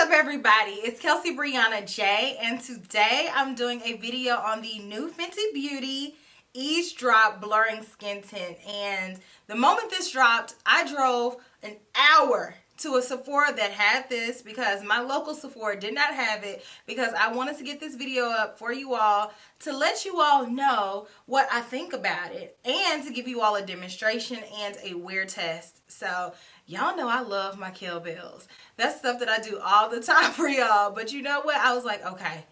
up, everybody? It's Kelsee Briana J, and today I'm doing a video on the new Fenty Beauty Eaze Drop Blurring Skin Tint. And the moment this dropped, I drove an hour to a Sephora that had this because my local Sephora did not have it, because I wanted to get this video up for you all to let you all know what I think about it and to give you all a demonstration and a wear test. So y'all know I love my Kel Belles. That's stuff that I do all the time for y'all. But you know what? I was like, okay,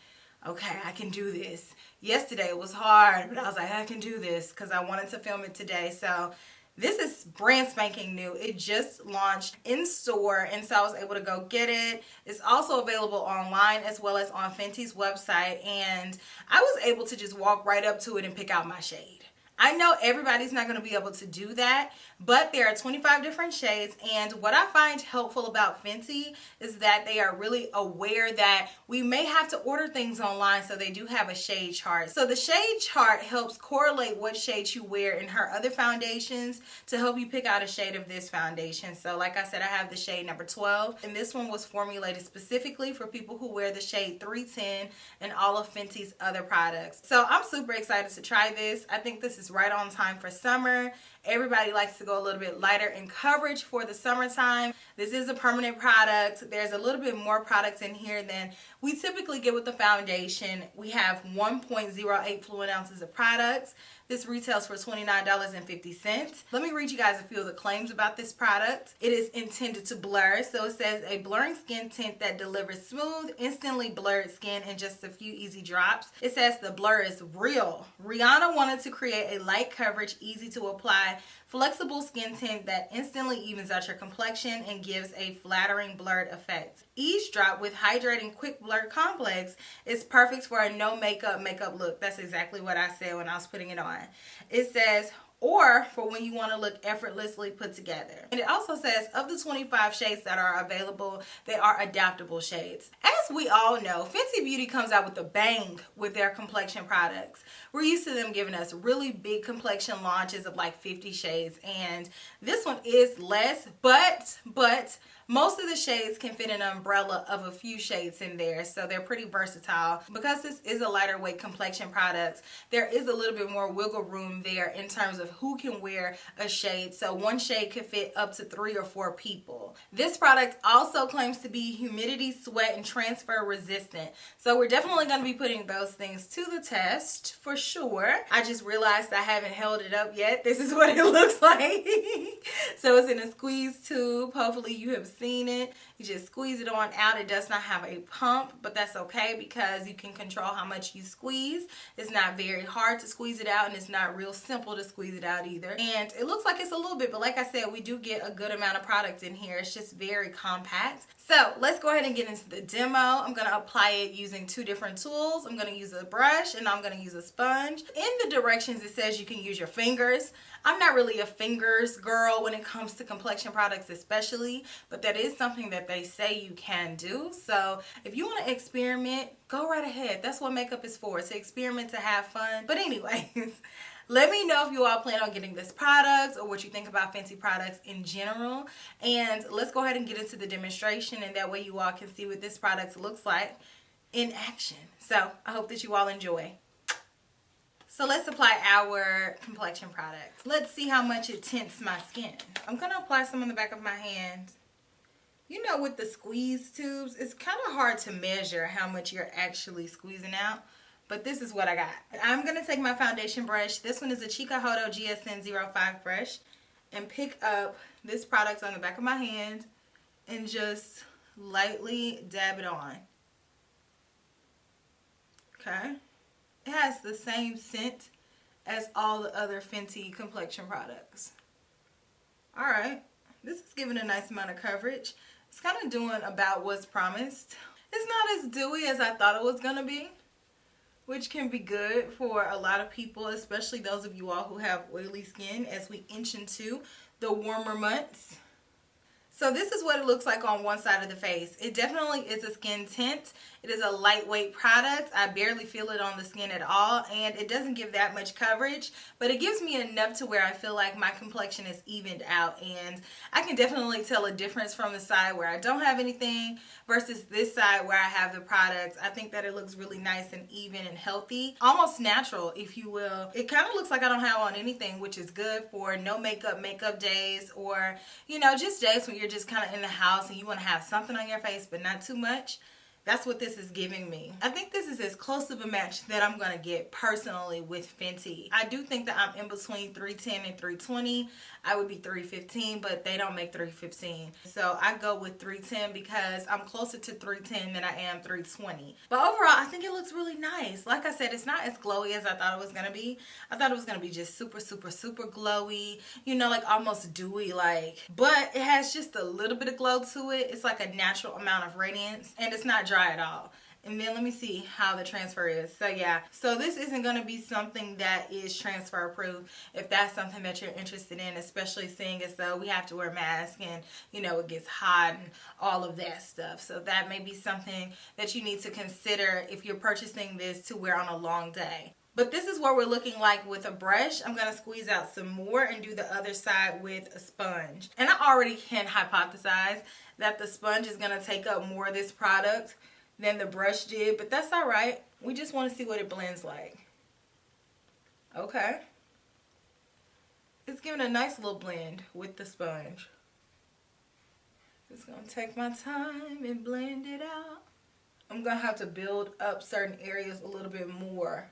I can do this. Yesterday it was hard, but I was like, I can do this because I wanted to film it today. So this is brand spanking new. It just launched in store, and so I was able to go get it. It's also available online as well as on Fenty's website, and I was able to just walk right up to it and pick out my shade. I know everybody's not going to be able to do that, but there are 25 different shades, and what I find helpful about Fenty is that they are really aware that we may have to order things online, so they do have a shade chart. So the shade chart helps correlate what shades you wear in her other foundations to help you pick out a shade of this foundation. So like I said, I have the shade number 12, and this one was formulated specifically for people who wear the shade 310 and all of Fenty's other products. So I'm super excited to try this. I think this is right on time for summer. Everybody likes to go a little bit lighter in coverage for the summertime. This is a permanent product. There's a little bit more products in here than we typically get with the foundation. We have 1.08 fluid ounces of products. This retails for $29.50. Let me read you guys a few of the claims about this product. It is intended to blur. So it says a blurring skin tint that delivers smooth, instantly blurred skin in just a few easy drops. It says the blur is real. Rihanna wanted to create a light coverage, easy to apply, flexible skin tint that instantly evens out your complexion and gives a flattering blurred effect. Eaze Drop with hydrating quick blur complex is perfect for a no makeup look. That's exactly what I said when I was putting it on. It says, or for when you want to look effortlessly put together. And it also says of the 25 shades that are available, they are adaptable shades. As we all know, Fenty Beauty comes out with a bang with their complexion products. We're used to them giving us really big complexion launches of like 50 shades, and this one is less, but most of the shades can fit an umbrella of a few shades in there, so they're pretty versatile. Because this is a lighter weight complexion product, there is a little bit more wiggle room there in terms of who can wear a shade, so one shade could fit up to 3 or 4 people. This product also claims to be humidity, sweat, and transfer resistant, so we're definitely going to be putting those things to the test for sure. I just realized I haven't held it up yet. This is what it looks like. So it's in a squeeze tube. Hopefully you have seen it. You just squeeze it on out. It does not have a pump, but that's okay because you can control how much you squeeze. It's not very hard to squeeze it out, and it's not real simple to squeeze it out either. And it looks like it's a little bit, but like I said, we do get a good amount of product in here. It's just very compact. So let's go ahead and get into the demo. I'm going to apply it using 2 different tools. I'm going to use a brush and I'm going to use a sponge. In the directions it says you can use your fingers. I'm not really a fingers girl when it comes to complexion products especially, but that is something that they say you can do. So if you want to experiment, go right ahead. That's what makeup is for, to experiment, to have fun. But anyways, let me know if you all plan on getting this product or what you think about Fenty products in general. And let's go ahead and get into the demonstration, and that way you all can see what this product looks like in action. So I hope that you all enjoy. So let's apply our complexion product. Let's see how much it tints my skin. I'm going to apply some on the back of my hand. You know, with the squeeze tubes, it's kind of hard to measure how much you're actually squeezing out. But this is what I got. I'm going to take my foundation brush. This one is a Chica Hodo GSN 05 brush. And pick up this product on the back of my hand and just lightly dab it on. Okay. It has the same scent as all the other Fenty complexion products. Alright. This is giving a nice amount of coverage. It's kind of doing about what's promised. It's not as dewy as I thought it was going to be, which can be good for a lot of people, especially those of you all who have oily skin as we inch into the warmer months. So this is what it looks like on one side of the face. It definitely is a skin tint. It is a lightweight product. I barely feel it on the skin at all, and it doesn't give that much coverage, but it gives me enough to where I feel like my complexion is evened out, and I can definitely tell a difference from the side where I don't have anything versus this side where I have the product. I think that it looks really nice and even and healthy, almost natural, if you will. It kind of looks like I don't have on anything, which is good for no makeup days, or, you know, just days when you're just kind of in the house and you want to have something on your face but not too much. That's what this is giving me. I think this is as close of a match that I'm going to get personally with Fenty. I do think that I'm in between 310 and 320. I would be 315, but they don't make 315. So I go with 310 because I'm closer to 310 than I am 320. But overall, I think it looks really nice. Like I said, it's not as glowy as I thought it was going to be. I thought it was going to be just super, super, super glowy. You know, like almost dewy like. But it has just a little bit of glow to it. It's like a natural amount of radiance. And it's not dry at all. And then let me see how the transfer is. So yeah, so this isn't going to be something that is transfer proof if that's something that you're interested in, especially seeing as though we have to wear masks and, you know, it gets hot and all of that stuff. So that may be something that you need to consider if you're purchasing this to wear on a long day. But this is what we're looking like with a brush. I'm going to squeeze out some more and do the other side with a sponge. And I already can hypothesize that the sponge is going to take up more of this product than the brush did, but that's all right. We just want to see what it blends like. Okay. It's giving a nice little blend with the sponge. Just going to take my time and blend it out. I'm going to have to build up certain areas a little bit more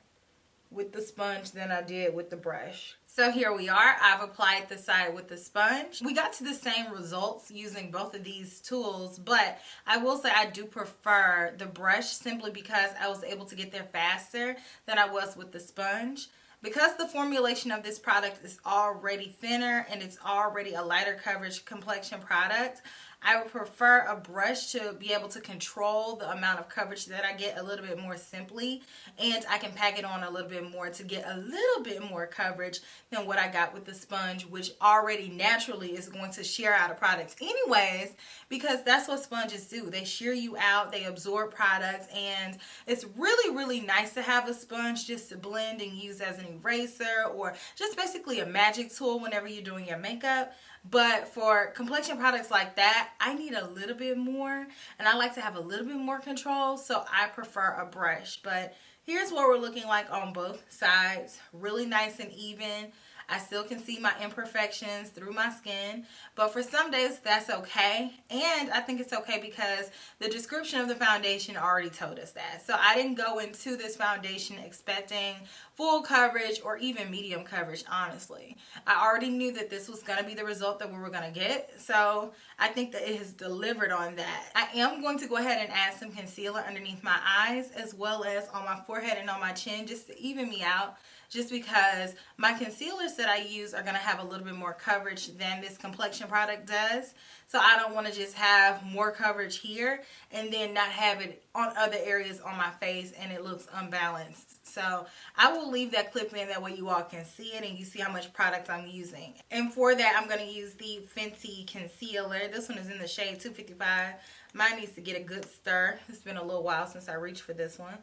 with the sponge than I did with the brush. So here we are. I've applied the side with the sponge. We got to the same results using both of these tools, but I will say I do prefer the brush simply because I was able to get there faster than I was with the sponge. Because the formulation of this product is already thinner and it's already a lighter coverage complexion product, I would prefer a brush to be able to control the amount of coverage that I get a little bit more simply, and I can pack it on a little bit more to get a little bit more coverage than what I got with the sponge, which already naturally is going to shear out a product anyways, because that's what sponges do. They shear you out, they absorb products, and it's really, really nice to have a sponge just to blend and use as an eraser or just basically a magic tool whenever you're doing your makeup. But for complexion products like that, I need a little bit more, and I like to have a little bit more control, so I prefer a brush. But here's what we're looking like on both sides. Really nice and even. I still can see my imperfections through my skin, but for some days that's okay. And I think it's okay because the description of the foundation already told us that. So I didn't go into this foundation expecting full coverage or even medium coverage, honestly. I already knew that this was going to be the result that we were going to get, so I think that it has delivered on that. I am going to go ahead and add some concealer underneath my eyes as well as on my forehead and on my chin just to even me out, just because my concealers that I use are going to have a little bit more coverage than this complexion product does. So I don't want to just have more coverage here and then not have it on other areas on my face and it looks unbalanced. So I will leave that clip in, that way you all can see it and you see how much product I'm using. And for that, I'm going to use the Fenty concealer. This one is in the shade 255. Mine needs to get a good stir. It's been a little while since I reached for this one.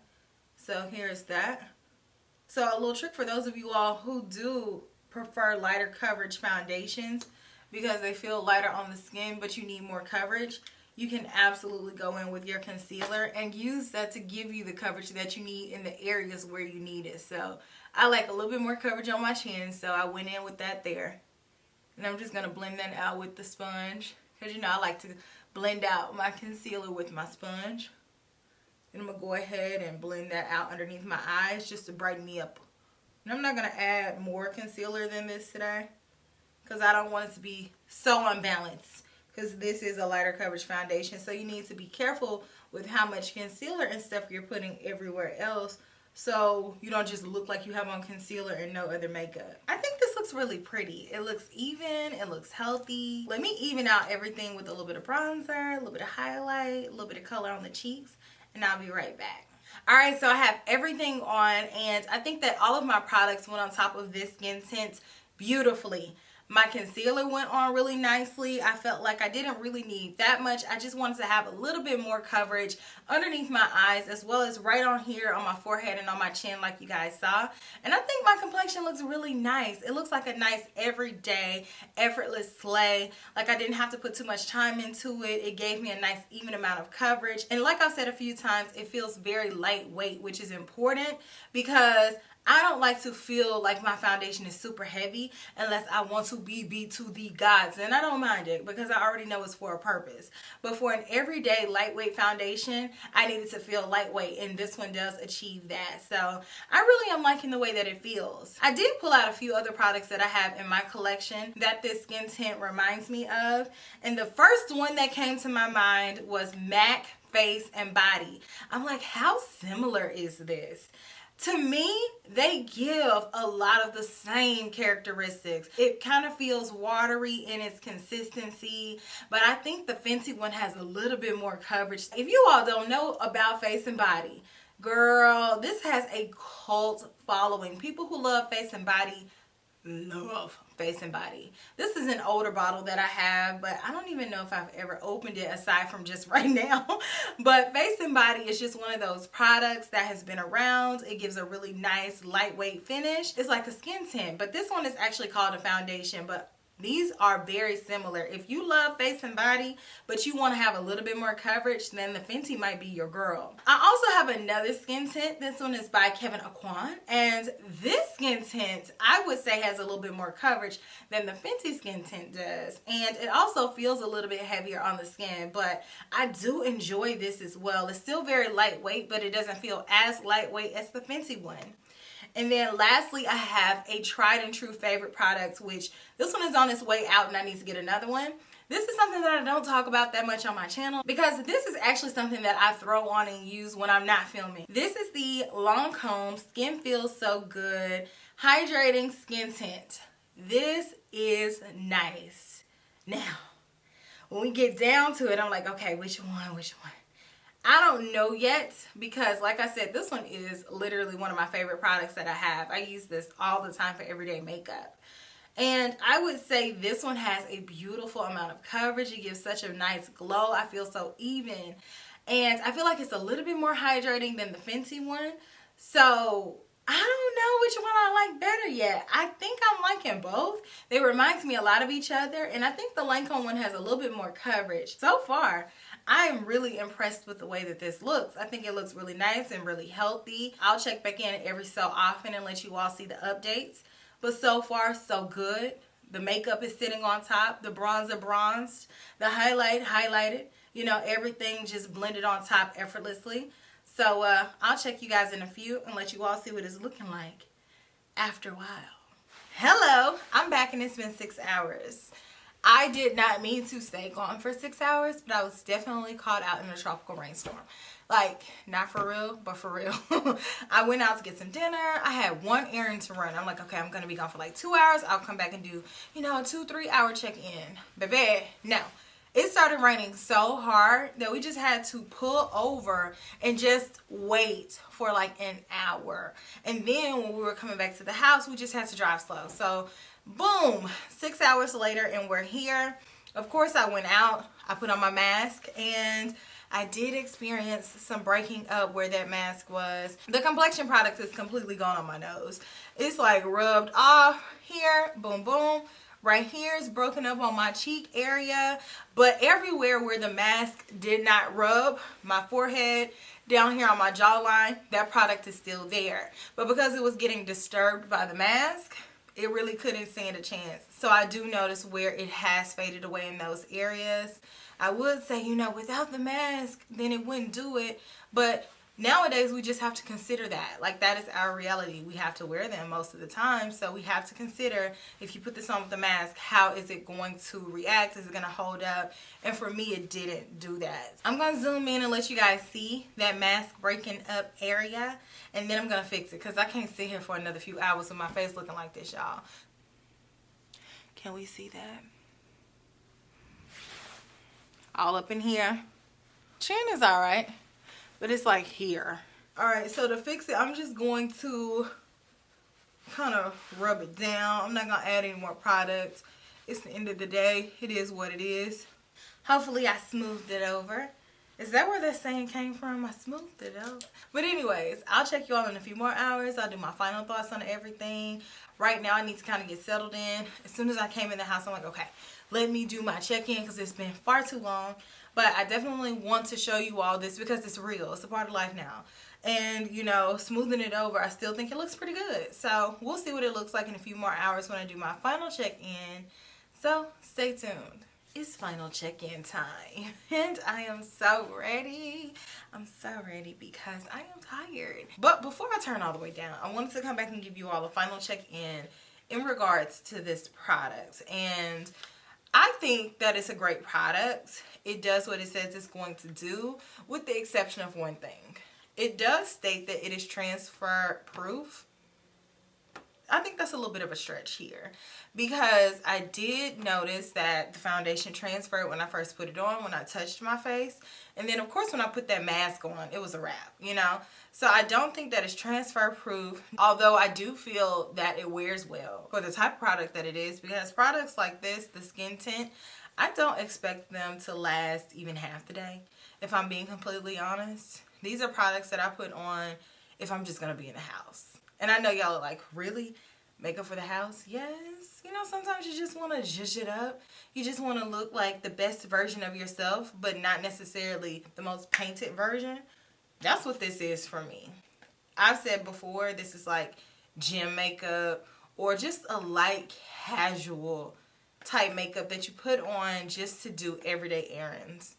So here's that. So a little trick for those of you all who do prefer lighter coverage foundations because they feel lighter on the skin but you need more coverage, you can absolutely go in with your concealer and use that to give you the coverage that you need in the areas where you need it. So I like a little bit more coverage on my chin, so I went in with that there. And I'm just going to blend that out with the sponge because, you know, I like to blend out my concealer with my sponge. And I'm going to go ahead and blend that out underneath my eyes just to brighten me up. And I'm not going to add more concealer than this today because I don't want it to be so unbalanced, because this is a lighter coverage foundation. So you need to be careful with how much concealer and stuff you're putting everywhere else, so you don't just look like you have on concealer and no other makeup. I think this looks really pretty. It looks even, it looks healthy. Let me even out everything with a little bit of bronzer, a little bit of highlight, a little bit of color on the cheeks, and I'll be right back. Alright, so I have everything on, and I think that all of my products went on top of this skin tint beautifully. My concealer went on really nicely. I felt like I didn't really need that much. I just wanted to have a little bit more coverage underneath my eyes, as well as right on here on my forehead and on my chin, like you guys saw. And I think my complexion looks really nice. It looks like a nice everyday effortless slay. Like I didn't have to put too much time into it. It gave me a nice even amount of coverage, and like I've said a few times, it feels very lightweight, which is important because I don't like to feel like my foundation is super heavy unless I want to be to the gods, and I don't mind it because I already know it's for a purpose. But for an everyday lightweight foundation, I needed to feel lightweight, and this one does achieve that. So I really am liking the way that it feels. I did pull out a few other products that I have in my collection that this skin tint reminds me of, and the first one that came to my mind was MAC Face and Body. I'm like, how similar is this? To me, they give a lot of the same characteristics. It kind of feels watery in its consistency, but I think the Fenty one has a little bit more coverage. If you all don't know about Face and Body, girl, this has a cult following. People who love Face and Body love Face and Body. This is an older bottle that I have, but I don't even know if I've ever opened it aside from just right now. But Face and Body is just one of those products that has been around. It gives a really nice lightweight finish. It's like a skin tint, but this one is actually called a foundation, but these are very similar. If you love Face and Body, but you want to have a little bit more coverage, then the Fenty might be your girl. I also have another skin tint. This one is by Kevyn Aucoin. And this skin tint, I would say, has a little bit more coverage than the Fenty skin tint does. And it also feels a little bit heavier on the skin, but I do enjoy this as well. It's still very lightweight, but it doesn't feel as lightweight as the Fenty one. And then lastly, I have a tried and true favorite product, which this one is on its way out and I need to get another one. This is something that I don't talk about that much on my channel because this is actually something that I throw on and use when I'm not filming. This is the Lancome Skin Feels So Good Hydrating Skin Tint. This is nice. Now, when we get down to it, I'm like, okay, which one? I don't know yet because, like I said, this one is literally one of my favorite products that I have. I use this all the time for everyday makeup. And I would say this one has a beautiful amount of coverage. It gives such a nice glow. I feel so even. And I feel like it's a little bit more hydrating than the Fenty one. So I don't know which one I like better yet. I think I'm liking both. They remind me a lot of each other. And I think the Lancome one has a little bit more coverage. So far, I am really impressed with the way that this looks. I think it looks really nice and really healthy. I'll check back in every so often and let you all see the updates. But so far, so good. The makeup is sitting on top. The bronzer bronzed. The highlight highlighted. You know, everything just blended on top effortlessly. So I'll check you guys in a few and let you all see what it's looking like after a while. Hello, I'm back and it's been 6 hours. I did not mean to stay gone for 6 hours, but I was definitely caught out in a tropical rainstorm. Like, not for real, but for real. I went out to get some dinner. I had one errand to run. I'm like, okay, I'm going to be gone for like 2 hours. I'll come back and do, you know, a 2-3 hour check-in. Baby, no. It started raining so hard that we just had to pull over and just wait for like an hour. And then when we were coming back to the house, we just had to drive slow. So boom, 6 hours later and we're here. Of course, I went out, I put on my mask, and I did experience some breaking up where that mask was. The complexion product is completely gone on my nose. It's like rubbed off here, boom, boom. Right here is broken up on my cheek area, but everywhere where the mask did not rub, my forehead, down here on my jawline, that product is still there. But because it was getting disturbed by the mask, it really couldn't stand a chance. So I do notice where it has faded away in those areas. I would say, you know, without the mask, then it wouldn't do it. But nowadays, we just have to consider that. Like, that is our reality. We have to wear them most of the time. So we have to consider, if you put this on with the mask, how is it going to react? Is it going to hold up? And for me, it didn't do that. I'm going to zoom in and let you guys see that mask breaking up area. And then I'm going to fix it because I can't sit here for another few hours with my face looking like this, y'all. Can we see that? All up in here. Chin is all right. But it's like here. Alright, so to fix it, I'm just going to kind of rub it down. I'm not going to add any more products. It's the end of the day. It is what it is. Hopefully I smoothed it over. Is that where that saying came from? I smoothed it over. But anyways, I'll check you all in a few more hours. I'll do my final thoughts on everything. Right now I need to kind of get settled in. As soon as I came in the house, I'm like, okay, let me do my check-in because it's been far too long. But I definitely want to show you all this because it's real. It's a part of life now. And, you know, smoothing it over, I still think it looks pretty good. So we'll see what it looks like in a few more hours when I do my final check-in. So stay tuned. It's final check-in time. And I am so ready. I'm so ready because I am tired. But before I turn all the way down, I wanted to come back and give you all a final check-in in regards to this product. And I think that it's a great product. It does what it says it's going to do, with the exception of one thing. It does state that it is transfer proof. I think that's a little bit of a stretch here because I did notice that the foundation transferred when I first put it on, when I touched my face. And then, of course, when I put that mask on, it was a wrap, you know. So I don't think that it's transfer proof, although I do feel that it wears well for the type of product that it is, because products like this, the skin tint, I don't expect them to last even half the day, if I'm being completely honest. These are products that I put on if I'm just going to be in the house. And I know y'all are like, really? Makeup for the house? Yes. You know, sometimes you just want to zhuzh it up. You just want to look like the best version of yourself, but not necessarily the most painted version. That's what this is for me. I've said before, this is like gym makeup or just a light casual type makeup that you put on just to do everyday errands.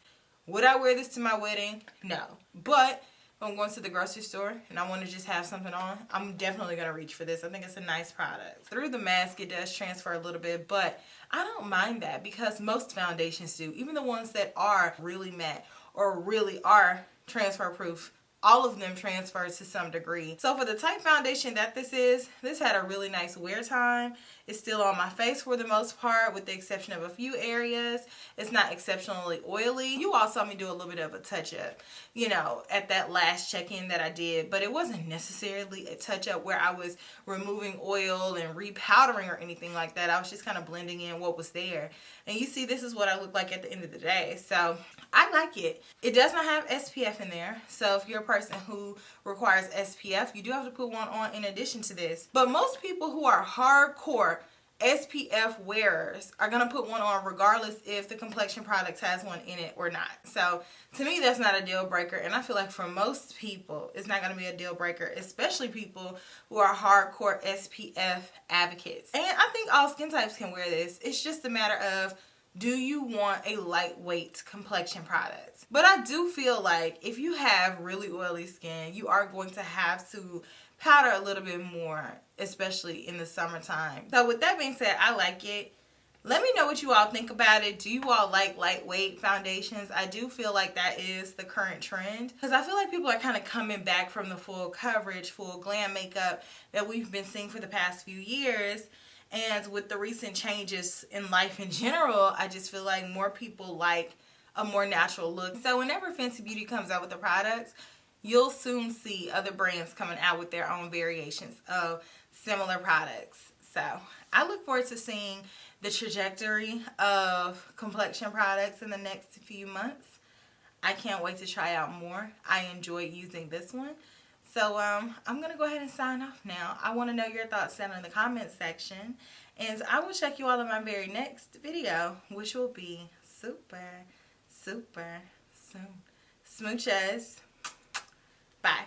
Would I wear this to my wedding? No. But if I'm going to the grocery store and I want to just have something on, I'm definitely going to reach for this. I think it's a nice product. Through the mask, it does transfer a little bit, but I don't mind that because most foundations do. Even the ones that are really matte or really are transfer proof, all of them transfer to some degree. So for the type foundation that this is, this had a really nice wear time. It's still on my face for the most part, with the exception of a few areas. It's not exceptionally oily. You all saw me do a little bit of a touch-up, you know, at that last check-in that I did, but it wasn't necessarily a touch-up where I was removing oil and repowdering or anything like that. I was just kind of blending in what was there. And you see, this is what I look like at the end of the day. So I like it. It does not have SPF in there. So if you're a person who requires SPF, you do have to put one on in addition to this. But most people who are hardcore SPF wearers are going to put one on regardless if the complexion product has one in it or not. So to me, that's not a deal breaker. And I feel like for most people, it's not going to be a deal breaker, especially people who are hardcore SPF advocates. And I think all skin types can wear this. It's just a matter of, do you want a lightweight complexion product? But I do feel like if you have really oily skin, you are going to have to powder a little bit more, especially in the summertime. So with that being said, I like it. Let me know what you all think about it. Do you all like lightweight foundations? I do feel like that is the current trend, because I feel like people are kind of coming back from the full coverage, full glam makeup that we've been seeing for the past few years. And with the recent changes in life in general, I just feel like more people like a more natural look. So whenever Fenty Beauty comes out with the products, you'll soon see other brands coming out with their own variations of similar products. So I look forward to seeing the trajectory of complexion products in the next few months. I can't wait to try out more. I enjoy using this one. So I'm going to go ahead and sign off now. I want to know your thoughts down in the comments section. And I will check you all in my very next video, which will be super, super soon. Smooches. Bye.